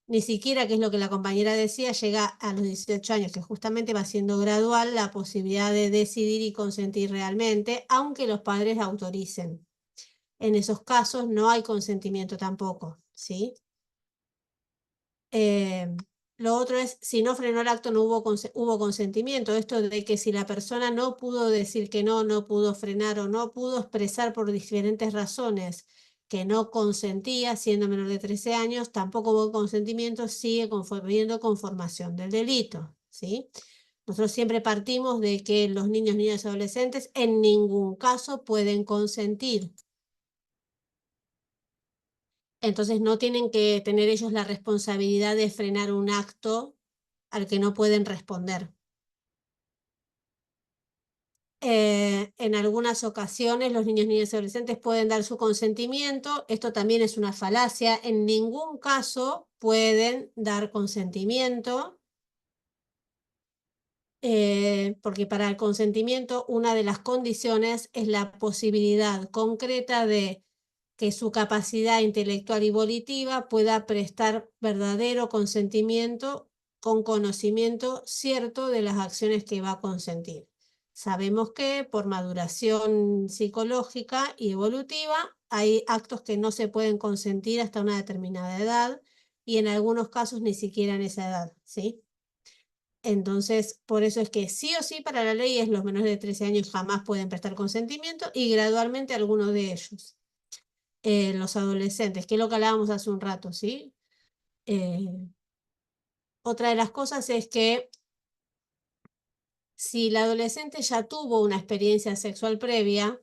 Speaker 1: ni siquiera, que es lo que la compañera decía, llega a los 18 años, que justamente va siendo gradual la posibilidad de decidir y consentir realmente, aunque los padres autoricen. En esos casos no hay consentimiento tampoco, ¿sí? Lo otro es, si no frenó el acto, no hubo consentimiento. Esto de que si la persona no pudo decir que no pudo frenar o no pudo expresar por diferentes razones que no consentía, siendo menor de 13 años, tampoco hubo consentimiento, sigue habiendo conformación del delito, ¿sí? Nosotros siempre partimos de que los niños, niñas y adolescentes en ningún caso pueden consentir. Entonces no tienen que tener ellos la responsabilidad de frenar un acto al que no pueden responder. En algunas ocasiones los niños, niñas y adolescentes pueden dar su consentimiento. Esto también es una falacia. En ningún caso pueden dar consentimiento. Porque para el consentimiento una de las condiciones es la posibilidad concreta de que su capacidad intelectual y volitiva pueda prestar verdadero consentimiento con conocimiento cierto de las acciones que va a consentir. Sabemos que por maduración psicológica y evolutiva hay actos que no se pueden consentir hasta una determinada edad y en algunos casos ni siquiera en esa edad, ¿sí? Entonces, por eso es que sí o sí para la ley es los menores de 13 años jamás pueden prestar consentimiento y gradualmente algunos de ellos. Los adolescentes, que es lo que hablábamos hace un rato, ¿sí? Otra de las cosas es que si el adolescente ya tuvo una experiencia sexual previa,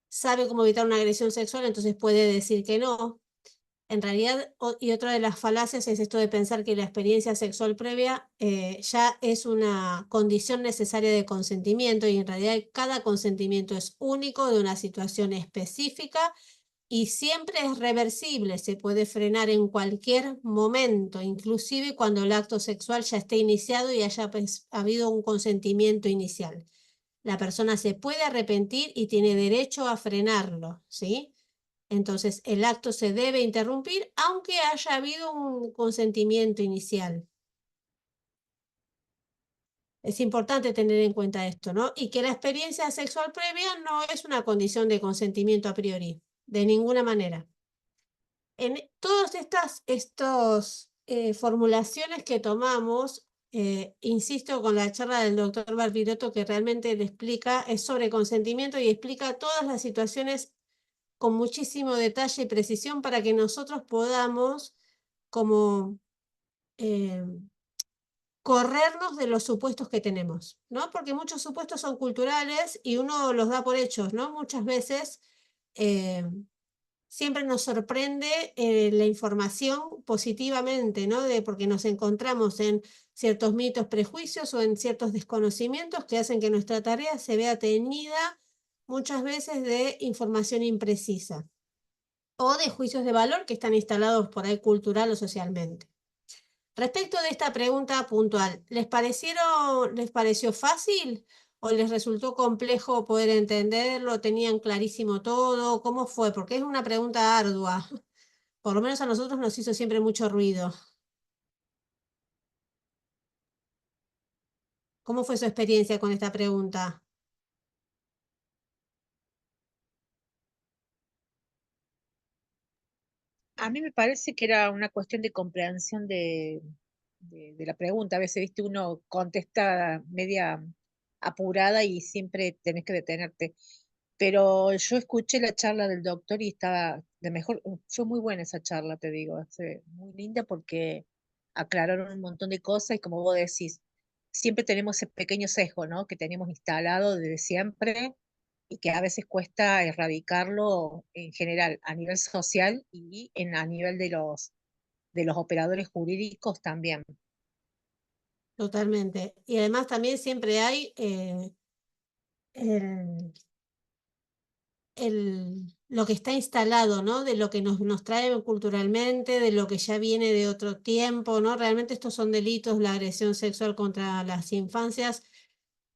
Speaker 1: sabe cómo evitar una agresión sexual, entonces puede decir que no. En realidad, y otra de las falacias es esto de pensar que la experiencia sexual previa ya es una condición necesaria de consentimiento, y en realidad cada consentimiento es único de una situación específica y siempre es reversible, se puede frenar en cualquier momento, inclusive cuando el acto sexual ya esté iniciado y haya habido un consentimiento inicial. La persona se puede arrepentir y tiene derecho a frenarlo, ¿sí? Entonces, el acto se debe interrumpir aunque haya habido un consentimiento inicial. Es importante tener en cuenta esto, ¿no? Y que la experiencia sexual previa no es una condición de consentimiento a priori, de ninguna manera. En todas estas formulaciones que tomamos, insisto con la charla del doctor Barbiroto, que realmente le explica, es sobre consentimiento y explica todas las situaciones con muchísimo detalle y precisión para que nosotros podamos como corrernos de los supuestos que tenemos, ¿no? Porque muchos supuestos son culturales y uno los da por hechos, ¿no? Muchas veces siempre nos sorprende la información positivamente, ¿no? Porque nos encontramos en ciertos mitos, prejuicios o en ciertos desconocimientos que hacen que nuestra tarea se vea teñida muchas veces de información imprecisa o de juicios de valor que están instalados por ahí cultural o socialmente. Respecto de esta pregunta puntual, ¿les pareció fácil o les resultó complejo poder entenderlo? ¿Tenían clarísimo todo? ¿Cómo fue? Porque es una pregunta ardua. Por lo menos a nosotros nos hizo siempre mucho ruido. ¿Cómo fue su experiencia con esta pregunta?
Speaker 6: A mí me parece que era una cuestión de comprensión de la pregunta. A veces, viste, uno contesta media apurada y siempre tenés que detenerte. Pero yo escuché la charla del doctor y estaba de mejor, fue muy buena esa charla, te digo, fue muy linda porque aclararon un montón de cosas y como vos decís, siempre tenemos ese pequeño sesgo, ¿no? Que tenemos instalado desde siempre y que a veces cuesta erradicarlo en general a nivel social y a nivel de los operadores jurídicos también.
Speaker 1: Totalmente. Y además también siempre hay el lo que está instalado, ¿no? De lo que nos trae culturalmente, de lo que ya viene de otro tiempo, ¿no? Realmente estos son delitos, la agresión sexual contra las infancias.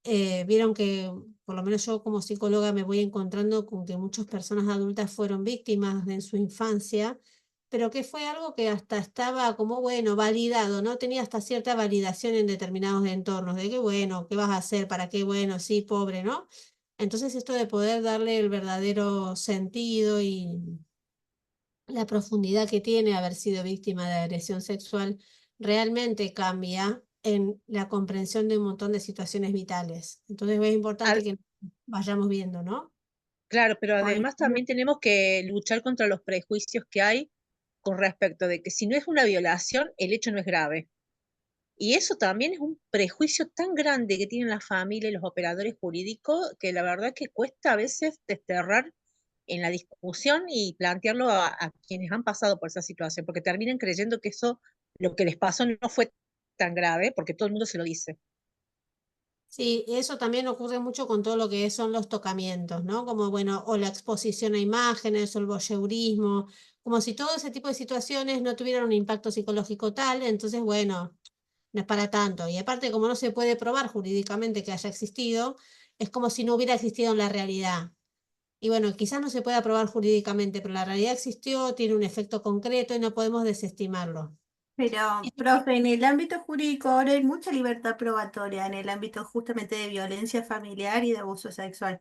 Speaker 1: Vieron que, por lo menos yo como psicóloga me voy encontrando con que muchas personas adultas fueron víctimas en su infancia, pero que fue algo que hasta estaba como, bueno, validado, ¿no? Tenía hasta cierta validación en determinados entornos, de que, bueno, ¿qué vas a hacer? ¿Para qué? Bueno, sí, pobre, ¿no? Entonces esto de poder darle el verdadero sentido y la profundidad que tiene haber sido víctima de agresión sexual realmente cambia en la comprensión de un montón de situaciones vitales. Entonces es importante
Speaker 6: Al-
Speaker 1: que vayamos viendo, ¿no?
Speaker 6: claro, pero
Speaker 5: Ay,
Speaker 6: además también tenemos que luchar contra los prejuicios que hay con respecto de que si no es una violación, el hecho no es grave. Y eso también es un prejuicio tan grande que tienen la familia y los operadores jurídicos que la verdad que cuesta a veces desterrar en la discusión y plantearlo a quienes han pasado por esa situación, porque terminan creyendo que eso, lo que les pasó no fue tan grave, porque todo el mundo se lo dice.
Speaker 1: Sí, eso también ocurre mucho con todo lo que son los tocamientos, ¿no? Como, bueno, o la exposición a imágenes o el voyeurismo, como si todo ese tipo de situaciones no tuvieran un impacto psicológico tal, entonces, bueno, no es para tanto. Y aparte, como no se puede probar jurídicamente que haya existido, es como si no hubiera existido en la realidad. Y bueno, quizás no se pueda probar jurídicamente, pero la realidad existió, tiene un efecto concreto y no podemos desestimarlo.
Speaker 5: pero, profe, en el ámbito jurídico ahora hay mucha libertad probatoria en el ámbito justamente de violencia familiar y de abuso sexual.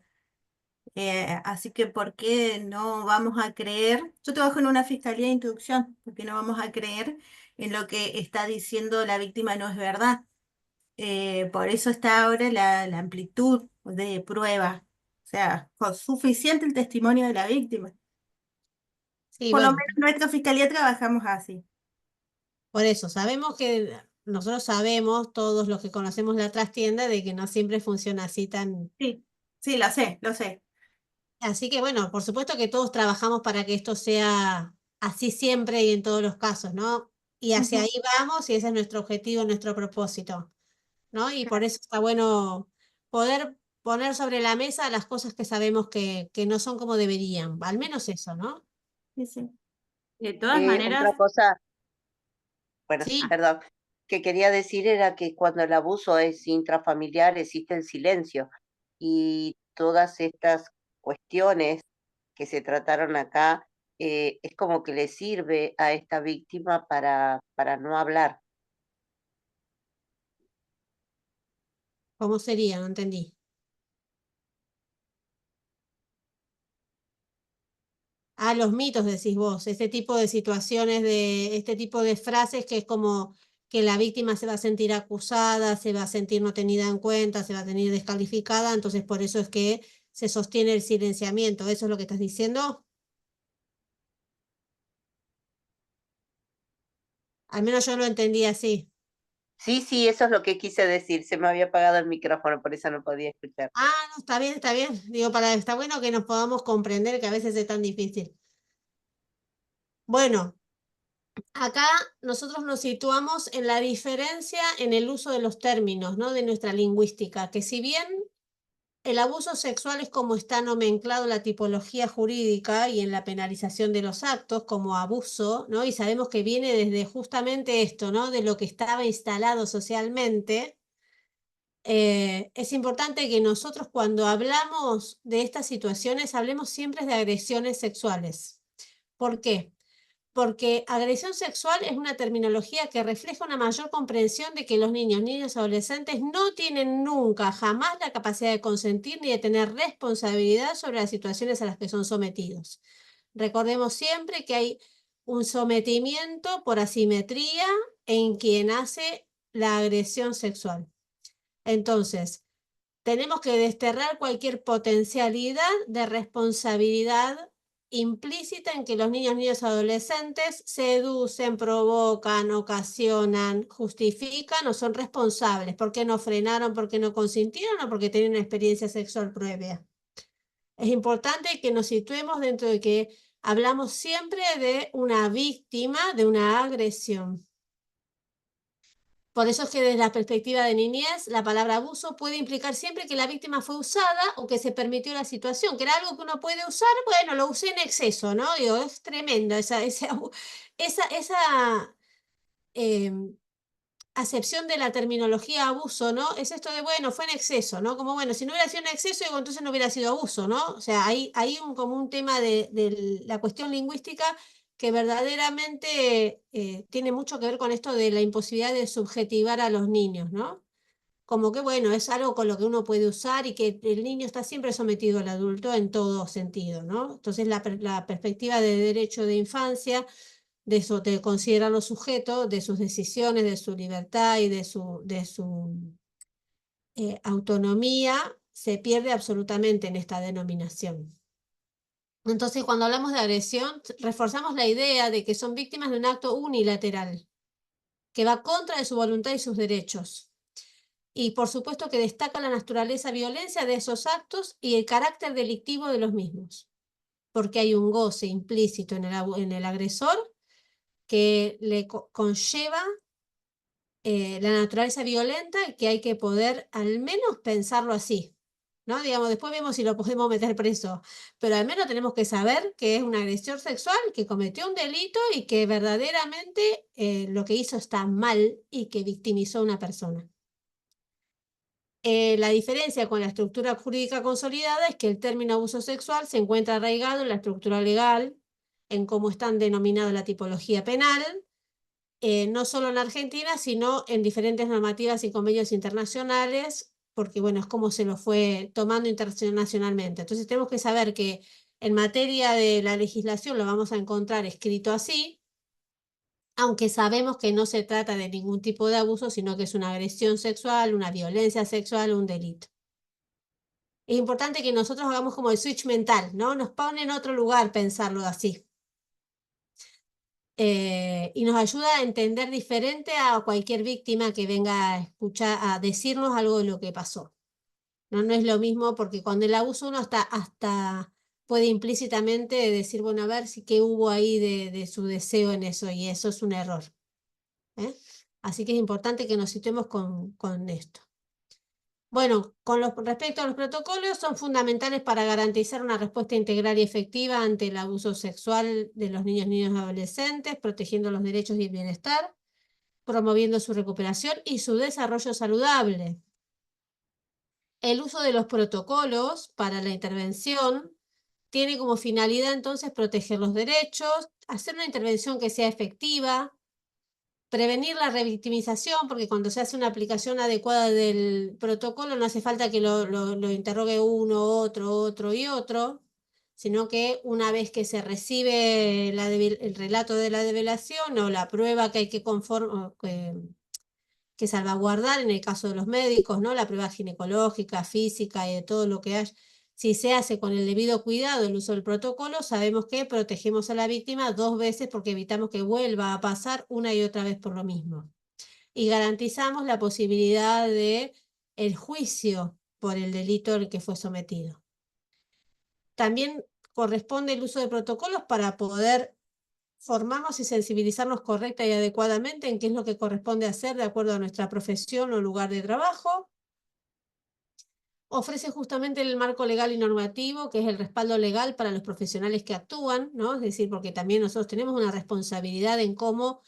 Speaker 5: Así que, ¿por qué no vamos a creer? Yo trabajo en una fiscalía de instrucción, ¿por qué no vamos a creer en lo que está diciendo la víctima no es verdad? Por eso está ahora la amplitud de prueba, o sea, con suficiente el testimonio de la víctima.
Speaker 1: Sí,
Speaker 5: Por lo
Speaker 1: bueno,
Speaker 5: menos en nuestra fiscalía trabajamos así.
Speaker 1: por eso, sabemos que nosotros sabemos, todos los que conocemos la trastienda, de que no siempre funciona así tan...
Speaker 5: Sí, sí, lo sé, lo sé.
Speaker 1: Así que bueno, por supuesto que todos trabajamos para que esto sea así siempre y en todos los casos, ¿no? Y hacia
Speaker 5: Ujú.
Speaker 1: ahí vamos y ese es nuestro objetivo, nuestro propósito, ¿no? Y por
Speaker 5: Claro,
Speaker 1: eso está bueno poder poner sobre la mesa las cosas que sabemos que no son como deberían, al menos eso, ¿no?
Speaker 5: sí, sí.
Speaker 9: De todas maneras,
Speaker 3: Otra cosa, bueno,
Speaker 1: Sí,
Speaker 3: perdón, que quería decir era que cuando el abuso es intrafamiliar existe el silencio y todas estas cuestiones que se trataron acá es como que le sirve a esta víctima para no hablar.
Speaker 1: ¿cómo sería? No entendí. Ah, los mitos decís vos, este tipo de situaciones, este tipo de frases que es como que la víctima se va a sentir acusada, se va a sentir no tenida en cuenta, se va a tener descalificada, entonces por eso es que se sostiene el silenciamiento. ¿Eso es lo que estás diciendo? Al menos yo lo entendí así.
Speaker 3: Sí, sí, eso es lo que quise decir. Se me había apagado el micrófono, por eso no podía escuchar.
Speaker 1: Ah, no, está bien, está bien. Digo, está bueno que nos podamos comprender que a veces es tan difícil. Bueno, acá nosotros nos situamos en la diferencia en el uso de los términos, ¿no? De nuestra lingüística, que si bien el abuso sexual es como está nomenclado en la tipología jurídica y en la penalización de los actos como abuso, ¿no? Y sabemos que viene desde justamente esto, ¿no? De lo que estaba instalado socialmente. Es importante que nosotros cuando hablamos de estas situaciones hablemos siempre de agresiones sexuales. ¿Por qué? Porque agresión sexual es una terminología que refleja una mayor comprensión de que los niños, niñas y adolescentes no tienen nunca, jamás la capacidad de consentir ni de tener responsabilidad sobre las situaciones a las que son sometidos. Recordemos siempre que hay un sometimiento por asimetría en quien hace la agresión sexual. Entonces, tenemos que desterrar cualquier potencialidad de responsabilidad implícita en que los niños, niñas, adolescentes seducen, provocan, ocasionan, justifican o son responsables porque no frenaron, porque no consintieron o porque tenían una experiencia sexual previa. Es importante que nos situemos dentro de que hablamos siempre de una víctima de una agresión. Por eso es que desde la perspectiva de niñez, la palabra abuso puede implicar siempre que la víctima fue usada o que se permitió la situación, que era algo que uno puede usar, bueno, lo usé en exceso, ¿no? Digo, es tremendo esa acepción de la terminología abuso, ¿no? Es esto de, bueno, fue en exceso, ¿no? Como, bueno, si no hubiera sido en exceso, digo, entonces no hubiera sido abuso, ¿no? O sea, hay como un tema de la cuestión lingüística que verdaderamente tiene mucho que ver con esto de la imposibilidad de subjetivar a los niños, ¿no? Como que, bueno, es algo con lo que uno puede usar y que el niño está siempre sometido al adulto en todo sentido, ¿no? Entonces, la perspectiva de derecho de infancia de eso, de considerarlo sujeto de sus decisiones, de su libertad y de su autonomía, se pierde absolutamente en esta denominación. Entonces, cuando hablamos de agresión, reforzamos la idea de que son víctimas de un acto unilateral, que va contra de su voluntad y sus derechos. Y por supuesto que destaca la naturaleza violencia de esos actos y el carácter delictivo de los mismos, porque hay un goce implícito en el agresor que le conlleva la naturaleza violenta y que hay que poder al menos pensarlo así, ¿no? Digamos, después vemos si lo podemos meter preso, pero al menos tenemos que saber que es un agresor sexual, que cometió un delito y que verdaderamente lo que hizo está mal y que victimizó a una persona. La diferencia con la estructura jurídica consolidada es que el término abuso sexual se encuentra arraigado en la estructura legal, en cómo están denominadas la tipología penal, no solo en Argentina, sino en diferentes normativas y convenios internacionales, porque bueno, es como se lo fue tomando internacionalmente. Entonces tenemos que saber que en materia de la legislación lo vamos a encontrar escrito así, aunque sabemos que no se trata de ningún tipo de abuso, sino que es una agresión sexual, una violencia sexual, un delito. Es importante que nosotros hagamos como el switch mental, ¿no? Nos pone en otro lugar pensarlo así. Y nos ayuda a entender diferente a cualquier víctima que venga a escuchar, a decirnos algo de lo que pasó. No, no es lo mismo porque cuando el abuso uno hasta puede implícitamente decir, bueno, a ver si qué hubo ahí de su deseo en eso, y eso es un error. Así que es importante que nos situemos con esto. Bueno, respecto a los protocolos, son fundamentales para garantizar una respuesta integral y efectiva ante el abuso sexual de los niños, niñas y adolescentes, protegiendo los derechos y el bienestar, promoviendo su recuperación y su desarrollo saludable. El uso de los protocolos para la intervención tiene como finalidad entonces proteger los derechos, hacer una intervención que sea efectiva, prevenir la revictimización, porque cuando se hace una aplicación adecuada del protocolo no hace falta que lo interrogue uno, otro y otro, sino que una vez que se recibe el relato de la develación o la prueba que hay que salvaguardar en el caso de los médicos, ¿no? La prueba ginecológica, física y de todo lo que hay. Si se hace con el debido cuidado el uso del protocolo, sabemos que protegemos a la víctima 2 veces porque evitamos que vuelva a pasar una y otra vez por lo mismo. Y garantizamos la posibilidad de el juicio por el delito al que fue sometido. También corresponde el uso de protocolos para poder formarnos y sensibilizarnos correcta y adecuadamente en qué es lo que corresponde hacer de acuerdo a nuestra profesión o lugar de trabajo. Ofrece justamente el marco legal y normativo, que es el respaldo legal para los profesionales que actúan, ¿no? Es decir, porque también nosotros tenemos una responsabilidad en cómo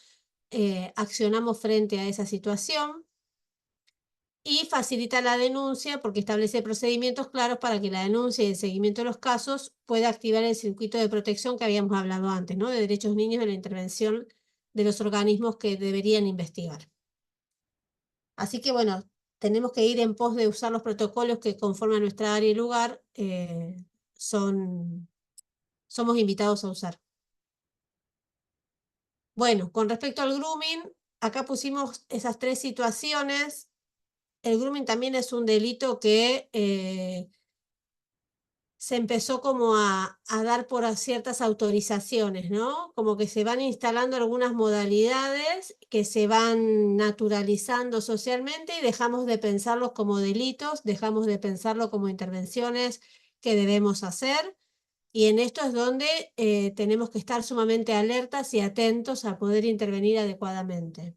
Speaker 1: accionamos frente a esa situación. Y facilita la denuncia porque establece procedimientos claros para que la denuncia y el seguimiento de los casos pueda activar el circuito de protección que habíamos hablado antes, ¿no? De derechos niños en la intervención de los organismos que deberían investigar. Así que bueno, tenemos que ir en pos de usar los protocolos que conforme a nuestra área y lugar somos invitados a usar. Bueno, con respecto al grooming, acá pusimos esas 3 situaciones. El grooming también es un delito que se empezó como a dar por ciertas autorizaciones, ¿no? Como que se van instalando algunas modalidades que se van naturalizando socialmente y dejamos de pensarlos como delitos, dejamos de pensarlo como intervenciones que debemos hacer. Y en esto es donde tenemos que estar sumamente alertas y atentos a poder intervenir adecuadamente.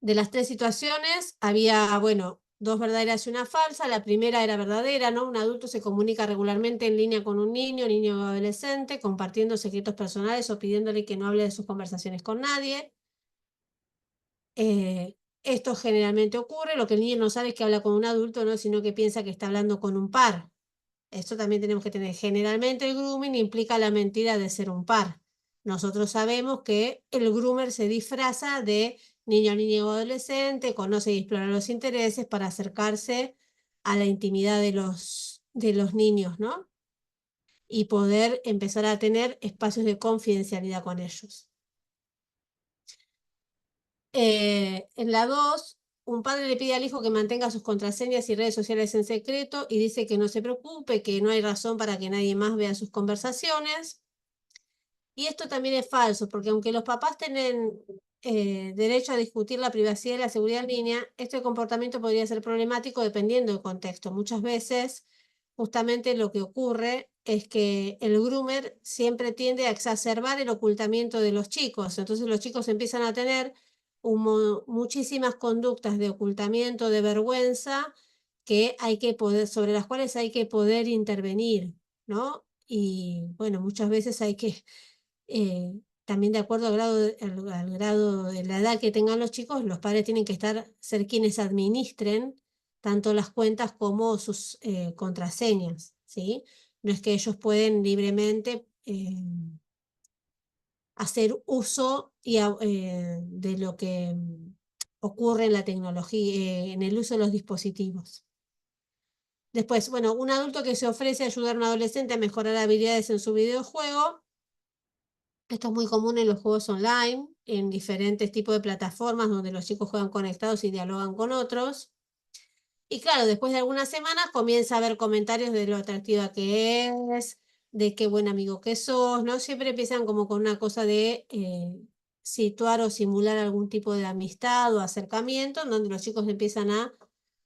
Speaker 1: De las 3 situaciones, había, bueno, 2 verdaderas y una falsa. La primera era verdadera, ¿no? Un adulto se comunica regularmente en línea con un niño o adolescente, compartiendo secretos personales o pidiéndole que no hable de sus conversaciones con nadie. Esto generalmente ocurre. Lo que el niño no sabe es que habla con un adulto, ¿no? Sino que piensa que está hablando con un par. Esto también tenemos que tener. Generalmente el grooming implica la mentira de ser un par. Nosotros sabemos que el groomer se disfraza de niño, niña o adolescente, conoce y explora los intereses para acercarse a la intimidad de los niños, ¿no? Y poder empezar a tener espacios de confidencialidad con ellos. En la 2, un padre le pide al hijo que mantenga sus contraseñas y redes sociales en secreto y dice que no se preocupe, que no hay razón para que nadie más vea sus conversaciones. Y esto también es falso, porque aunque los papás tienen derecho a discutir la privacidad y la seguridad en línea, este comportamiento podría ser problemático dependiendo del contexto. Muchas veces, justamente lo que ocurre es que el groomer siempre tiende a exacerbar el ocultamiento de los chicos. Entonces los chicos empiezan a tener muchísimas conductas de ocultamiento, de vergüenza, sobre las cuales hay que poder intervenir, ¿no? Y bueno, muchas veces hay que también de acuerdo al grado de la edad que tengan los chicos, los padres tienen que ser quienes administren tanto las cuentas como sus contraseñas, ¿sí? No es que ellos pueden libremente hacer uso de lo que ocurre en la tecnología, en el uso de los dispositivos. Después, bueno, un adulto que se ofrece a ayudar a un adolescente a mejorar habilidades en su videojuego. Esto es muy común en los juegos online, en diferentes tipos de plataformas donde los chicos juegan conectados y dialogan con otros. Y claro, después de algunas semanas comienza a haber comentarios de lo atractiva que es, de qué buen amigo que sos, ¿no? Siempre empiezan como con una cosa de situar o simular algún tipo de amistad o acercamiento, en donde los chicos empiezan a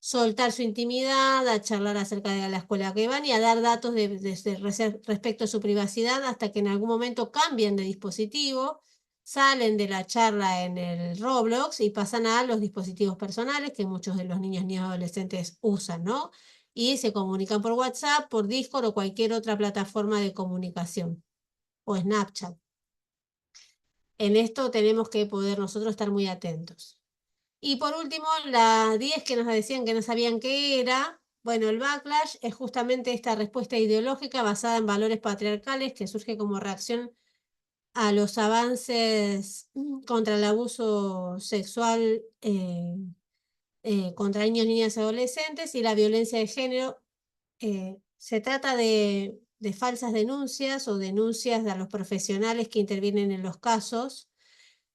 Speaker 1: soltar su intimidad, a charlar acerca de la escuela que van y a dar datos respecto a su privacidad hasta que en algún momento cambien de dispositivo, salen de la charla en el Roblox y pasan a los dispositivos personales que muchos de los niños y adolescentes usan, ¿no? Y se comunican por WhatsApp, por Discord o cualquier otra plataforma de comunicación, o Snapchat. En esto tenemos que poder nosotros estar muy atentos. Y por último, la 10 que nos decían que no sabían qué era. Bueno, el backlash es justamente esta respuesta ideológica basada en valores patriarcales que surge como reacción a los avances contra el abuso sexual contra niños, niñas y adolescentes y la violencia de género. Se trata de falsas denuncias o denuncias a los profesionales que intervienen en los casos.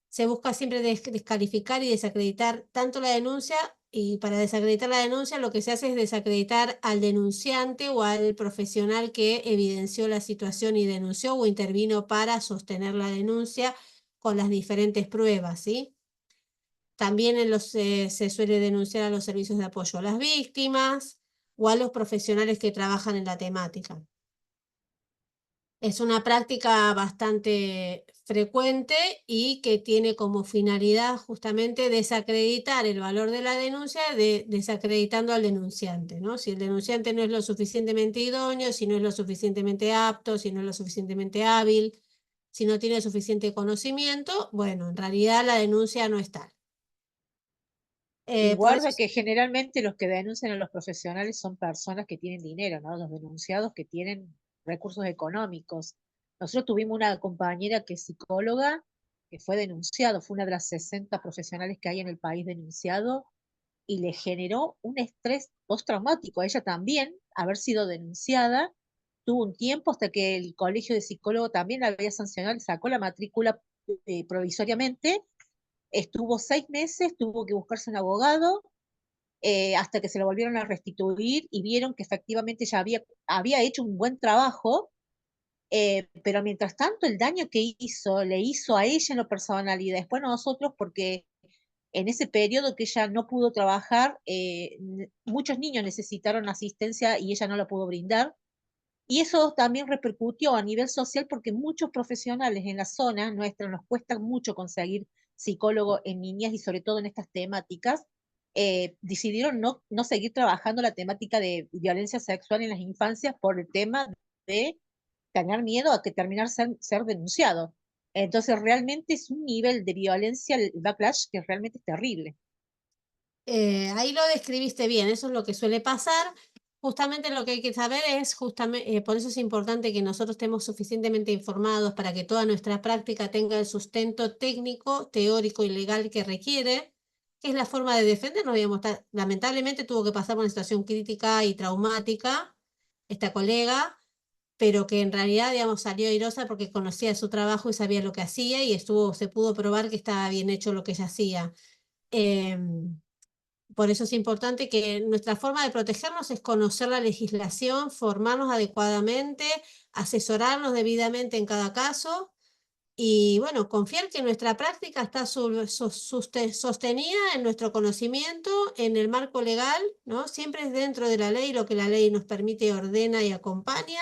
Speaker 1: Se busca siempre descalificar y desacreditar tanto la denuncia, y para desacreditar la denuncia lo que se hace es desacreditar al denunciante o al profesional que evidenció la situación y denunció o intervino para sostener la denuncia con las diferentes pruebas, ¿sí? También se suele denunciar a los servicios de apoyo a las víctimas o a los profesionales que trabajan en la temática. Es una práctica bastante frecuente y que tiene como finalidad justamente desacreditar el valor de la denuncia, desacreditando al denunciante, ¿no? Si el denunciante no es lo suficientemente idóneo, si no es lo suficientemente apto, si no es lo suficientemente hábil, si no tiene suficiente conocimiento, bueno, en realidad la denuncia no es tal.
Speaker 6: Y
Speaker 1: Por eso
Speaker 6: guarda que generalmente los que denuncian a los profesionales son personas que tienen dinero, ¿no? Los denunciados que tienen recursos económicos. Nosotros tuvimos una compañera que es psicóloga, que fue denunciado, fue una de las 60 profesionales que hay en el país denunciado, y le generó un estrés postraumático a ella también, haber sido denunciada. Tuvo un tiempo hasta que el colegio de psicólogos también la había sancionado, le sacó la matrícula provisoriamente. Estuvo 6 meses, tuvo que buscarse un abogado, hasta que se lo volvieron a restituir y vieron que efectivamente ya había hecho un buen trabajo, pero mientras tanto el daño que hizo, le hizo a ella en lo personal y después a nosotros, porque en ese periodo que ella no pudo trabajar, muchos niños necesitaron asistencia y ella no la pudo brindar. Y eso también repercutió a nivel social porque muchos profesionales en la zona nuestra nos cuesta mucho conseguir psicólogo en niñas y sobre todo en estas temáticas. Decidieron no seguir trabajando la temática de violencia sexual en las infancias por el tema de tener miedo a que terminar ser denunciado. Entonces realmente es un nivel de violencia, el backlash, que realmente es terrible.
Speaker 1: Ahí lo describiste bien, eso es lo que suele pasar. Justamente lo que hay que saber es, por eso es importante que nosotros estemos suficientemente informados para que toda nuestra práctica tenga el sustento técnico, teórico y legal que requiere, que es la forma de defendernos. Digamos, lamentablemente tuvo que pasar por una situación crítica y traumática esta colega, pero que en realidad, digamos, salió airosa porque conocía su trabajo y sabía lo que hacía y se pudo probar que estaba bien hecho lo que ella hacía. Por eso es importante que nuestra forma de protegernos es conocer la legislación, formarnos adecuadamente, asesorarnos debidamente en cada caso y, bueno, confiar que nuestra práctica está sostenida en nuestro conocimiento, en el marco legal, ¿no? Siempre es dentro de la ley, lo que la ley nos permite, ordena y acompaña.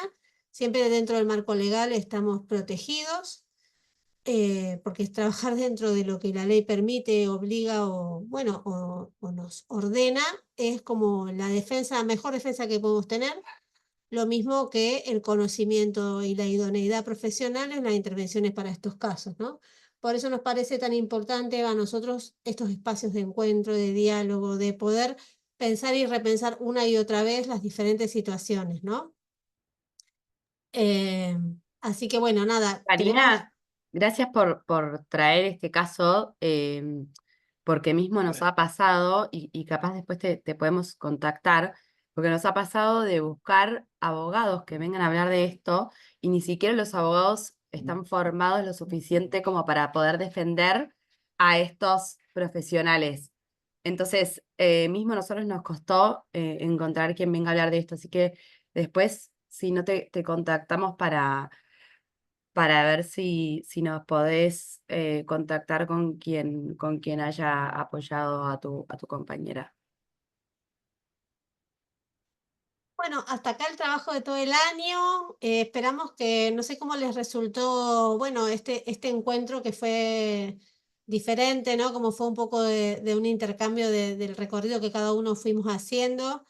Speaker 1: Siempre dentro del marco legal estamos protegidos. Porque es trabajar dentro de lo que la ley permite, obliga o, bueno, o nos ordena, es como la mejor defensa que podemos tener, lo mismo que el conocimiento y la idoneidad profesional en las intervenciones para estos casos, ¿no? Por eso nos parece tan importante a nosotros estos espacios de encuentro, de diálogo, de poder pensar y repensar una y otra vez las diferentes situaciones, ¿no? Así que bueno, nada, queremos...
Speaker 2: Karina, gracias por traer este caso, porque mismo nos ha pasado, y capaz después te podemos contactar, porque nos ha pasado de buscar abogados que vengan a hablar de esto, y ni siquiera los abogados están formados lo suficiente como para poder defender a estos profesionales. Entonces, mismo a nosotros nos costó encontrar quien venga a hablar de esto, así que después, si no te contactamos para ver si nos podés contactar con quien haya apoyado a tu compañera.
Speaker 1: Bueno, hasta acá el trabajo de todo el año. Esperamos que, no sé cómo les resultó, bueno, este encuentro que fue diferente, ¿no? Como fue un poco de un intercambio del recorrido que cada uno fuimos haciendo.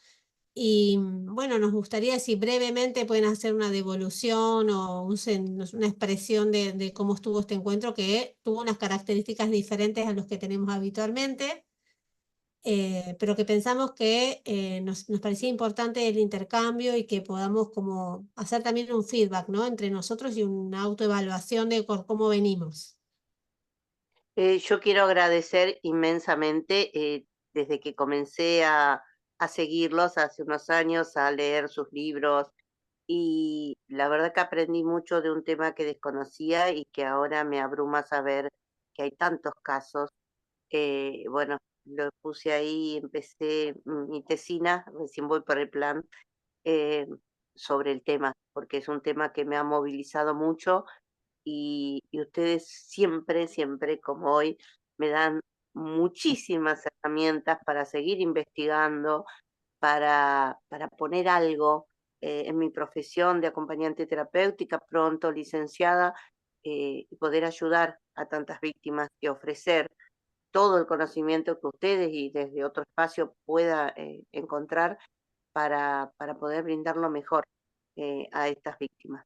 Speaker 1: Y bueno, nos gustaría si brevemente pueden hacer una devolución o una expresión de cómo estuvo este encuentro, que tuvo unas características diferentes a los que tenemos habitualmente. Pero que pensamos que nos parecía importante el intercambio y que podamos como hacer también un feedback, ¿no? Entre nosotros y una autoevaluación de cómo venimos.
Speaker 3: Yo quiero agradecer inmensamente desde que comencé a seguirlos hace unos años, a leer sus libros, y la verdad que aprendí mucho de un tema que desconocía y que ahora me abruma saber que hay tantos casos. Bueno, lo puse ahí, empecé mi tesina, recién voy por el plan, eh, sobre el tema, porque es un tema que me ha movilizado mucho y ustedes siempre, siempre, como hoy, me dan muchísimas herramientas para seguir investigando, para poner algo en mi profesión de acompañante terapéutica, pronto licenciada, y poder ayudar a tantas víctimas y ofrecer todo el conocimiento que ustedes y desde otro espacio pueda encontrar para poder brindar lo mejor a estas víctimas.